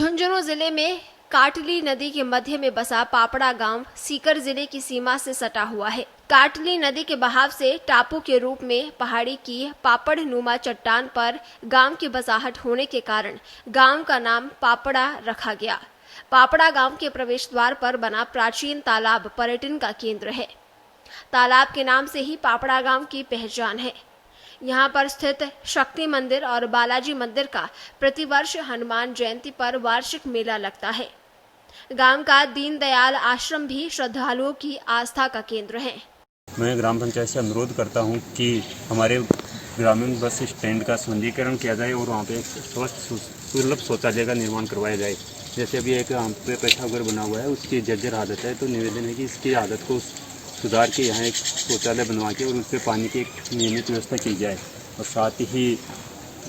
झुंझुनू जिले में काटली नदी के मध्य में बसा पापड़ा गांव सीकर जिले की सीमा से सटा हुआ है। काटली नदी के बहाव से टापू के रूप में पहाड़ी की पापड़ नुमा चट्टान पर गांव की बसाहट होने के कारण गांव का नाम पापड़ा रखा गया। पापड़ा गांव के प्रवेश द्वार पर बना प्राचीन तालाब पर्यटन का केंद्र है। तालाब के नाम से ही पापड़ा गांव की पहचान है। यहाँ पर स्थित शक्ति मंदिर और बालाजी मंदिर का प्रतिवर्ष हनुमान जयंती पर वार्षिक मेला लगता है। गांव का दीनदयाल आश्रम भी श्रद्धालुओं की आस्था का केंद्र है। मैं ग्राम पंचायत से अनुरोध करता हूँ कि हमारे ग्रामीण बस स्टैंड का सौंदर्यीकरण किया जाए और वहाँ पे एक स्वस्थ सुलभ शौचालय का निर्माण करवाया जाए। जैसे अभी एक यहाँ पे पेठाघर बना हुआ है, उसकी जर्जर हालत है, तो निवेदन है कि इसकी हालत को सुधार के यहाँ एक शौचालय बनवा के और उस पर पानी की एक नियमित व्यवस्था की जाए और साथ ही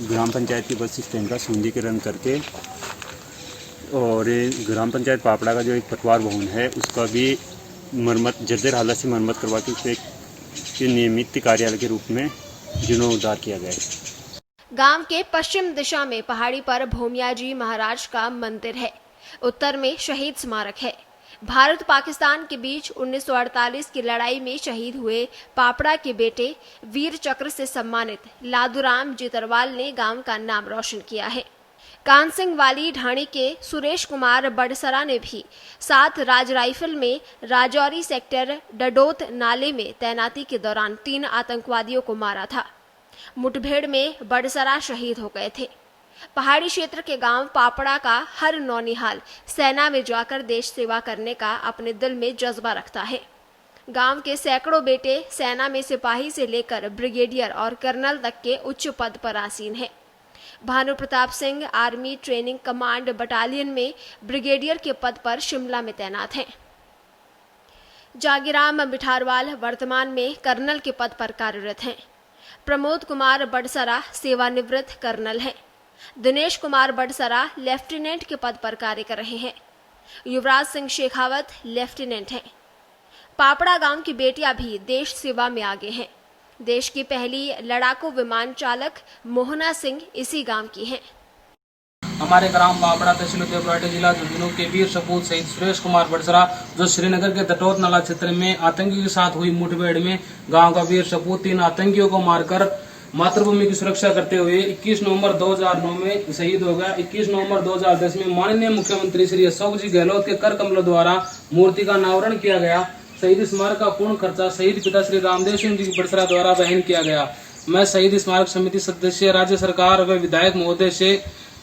ग्राम पंचायत की बस स्टैंड का सौंदर्यीकरण करके और ग्राम पंचायत पापड़ा का जो एक पटवार भवन है उसका भी मरम्मत जर्जर हालत से मरम्मत करवा के उसे एक नियमित कार्यालय के रूप में जीर्णोद्धार किया जाए। गांव के पश्चिम दिशा में पहाड़ी पर भोमिया जी महाराज का मंदिर है। उत्तर में शहीद स्मारक है। भारत पाकिस्तान के बीच 1948 की लड़ाई में शहीद हुए पापड़ा के बेटे वीर चक्र से सम्मानित लादूराम जितरवाल ने गांव का नाम रोशन किया है। कानसिंह वाली ढाणी के सुरेश कुमार बड़सरा ने भी 7 राज राइफल में राजौरी सेक्टर डडोत नाले में तैनाती के दौरान 3 आतंकवादियों को मारा था। मुठभेड़ में बड़सरा शहीद हो गए थे। पहाड़ी क्षेत्र के गांव पापड़ा का हर नौनिहाल सेना में जाकर देश सेवा करने का अपने दिल में जज्बा रखता है। गांव के सैकड़ों बेटे सेना में सिपाही से लेकर ब्रिगेडियर और कर्नल तक के उच्च पद पर आसीन हैं। Bhanu Pratap Singh army training command battalion में ब्रिगेडियर के पद पर शिमला में तैनात हैं। जागीराम मिठारवाल वर्तमान में कर्नल के पद पर कार्यरत हैं। प्रमोद कुमार बड़सरा सेवानिवृत्त कर्नल हैं। दिनेश कुमार बड़सरा लेफ्टिनेंट के पद पर कार्य कर रहे हैं। युवराज सिंह शेखावत लेफ्टिनेंट हैं। पापड़ा गांव की बेटियां भी देश सेवा में आगे हैं। देश की पहली लड़ाकू विमान चालक मोहना सिंह इसी गांव की हैं। हमारे ग्राम पापड़ा तहसील देवराटी जिला झुंझुनू के वीर सपूत शहीद सुरेश कुमार बड़सरा जो श्रीनगर के तटोत नाला क्षेत्र में आतंकी के साथ हुई मुठभेड़ में गांव का वीर सपूत 3 आतंकियों को मारकर मातृभूमि की सुरक्षा करते हुए 21 नवंबर 2009 में शहीद हो गया। 21 नवंबर 2010 में माननीय मुख्यमंत्री श्री अशोक जी गहलोत के कर कमलों द्वारा मूर्ति का अनावरण किया गया। शहीद स्मारक का पूर्ण खर्चा शहीद पिता श्री रामदेव सिंह जी बड़सरा द्वारा वहन किया गया। मैं शहीद स्मारक समिति सदस्य राज्य सरकार व विधायक महोदय से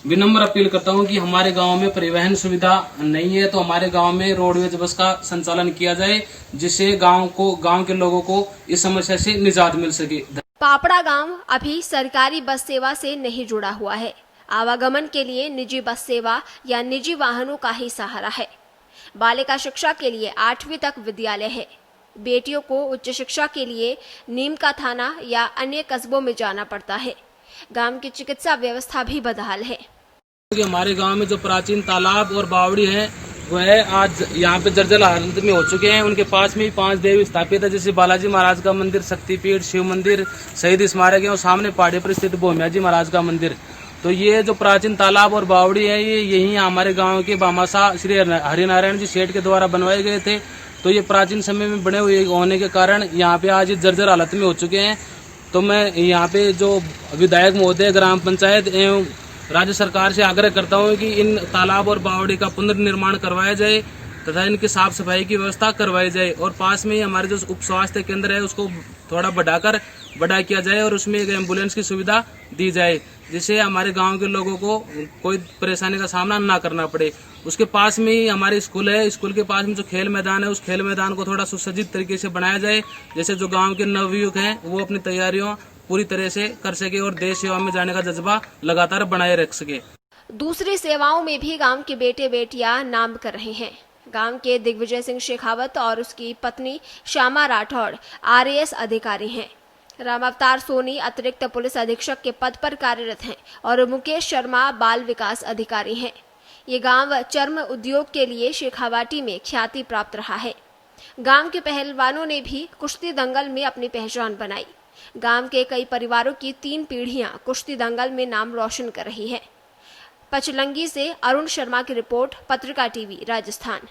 विनम्र अपील करता हूं कि हमारे गांव में परिवहन सुविधा नहीं है तो हमारे गांव में रोडवेज बस का संचालन किया जाए, जिससे गांव के लोगों को इस समस्या से निजात मिल सके। पापड़ा गांव अभी सरकारी बस सेवा से नहीं जुड़ा हुआ है। आवागमन के लिए निजी बस सेवा या निजी वाहनों का ही सहारा है। बालिका शिक्षा के लिए 8वीं तक विद्यालय है। बेटियों को उच्च शिक्षा के लिए नीम का थाना या अन्य कस्बों में जाना पड़ता है। गांव की चिकित्सा व्यवस्था भी बदहाल है। हमारे गांव में जो प्राचीन तालाब और बावड़ी है वह आज यहाँ पे जर्जर हालत में हो चुके हैं। उनके पास में 5 देवी स्थापित है, जैसे बालाजी महाराज का मंदिर, शक्तिपीठ, शिव मंदिर, शहीद स्मारक है और सामने पहाड़ी पर स्थित भोमिया जी महाराज का मंदिर। तो ये जो प्राचीन तालाब और बावड़ी है ये यही हमारे गांव के बामाशाह श्री हरिनारायण जी सेठ के द्वारा बनवाए गए थे। तो ये प्राचीन समय में बने हुए होने के कारण यहाँ पे आज जर्जर हालत में हो चुके हैं। तो मैं यहाँ पे जो विधायक महोदय ग्राम पंचायत एवं राज्य सरकार से आग्रह करता हूँ कि इन तालाब और बावड़ी का पुनर्निर्माण करवाया जाए तथा इनकी साफ सफाई की व्यवस्था करवाई जाए और पास में ही हमारे जो उप स्वास्थ्य केंद्र है उसको थोड़ा बड़ा किया जाए और उसमें एक एम्बुलेंस की सुविधा दी जाए, जिससे हमारे गांव के लोगों को कोई परेशानी का सामना ना करना पड़े। उसके पास में ही हमारी स्कूल है। स्कूल के पास में जो खेल मैदान है उस खेल मैदान को थोड़ा सुसज्जित तरीके से बनाया जाए, जैसे जो गांव के नवयुवक हैं वो अपनी तैयारियों पूरी तरह से कर सके और देश सेवा में जाने का जज्बा लगातार बनाए रख सके। दूसरी सेवाओं में भी गांव के बेटे बेटियां नाम कर रहे हैं। गांव के दिग्विजय सिंह शेखावत और उसकी पत्नी श्यामा राठौड़ RAS अधिकारी हैं। राम अवतार सोनी अतिरिक्त पुलिस अधीक्षक के पद पर कार्यरत हैं और मुकेश शर्मा बाल विकास अधिकारी हैं। ये गांव चर्म उद्योग के लिए शेखावाटी में ख्याति प्राप्त रहा है। गांव के पहलवानों ने भी कुश्ती दंगल में अपनी पहचान बनाई। गांव के कई परिवारों की 3 पीढ़ियां कुश्ती दंगल में नाम रोशन कर रही है। पचलंगी से अरुण शर्मा की रिपोर्ट, पत्रिका टीवी राजस्थान।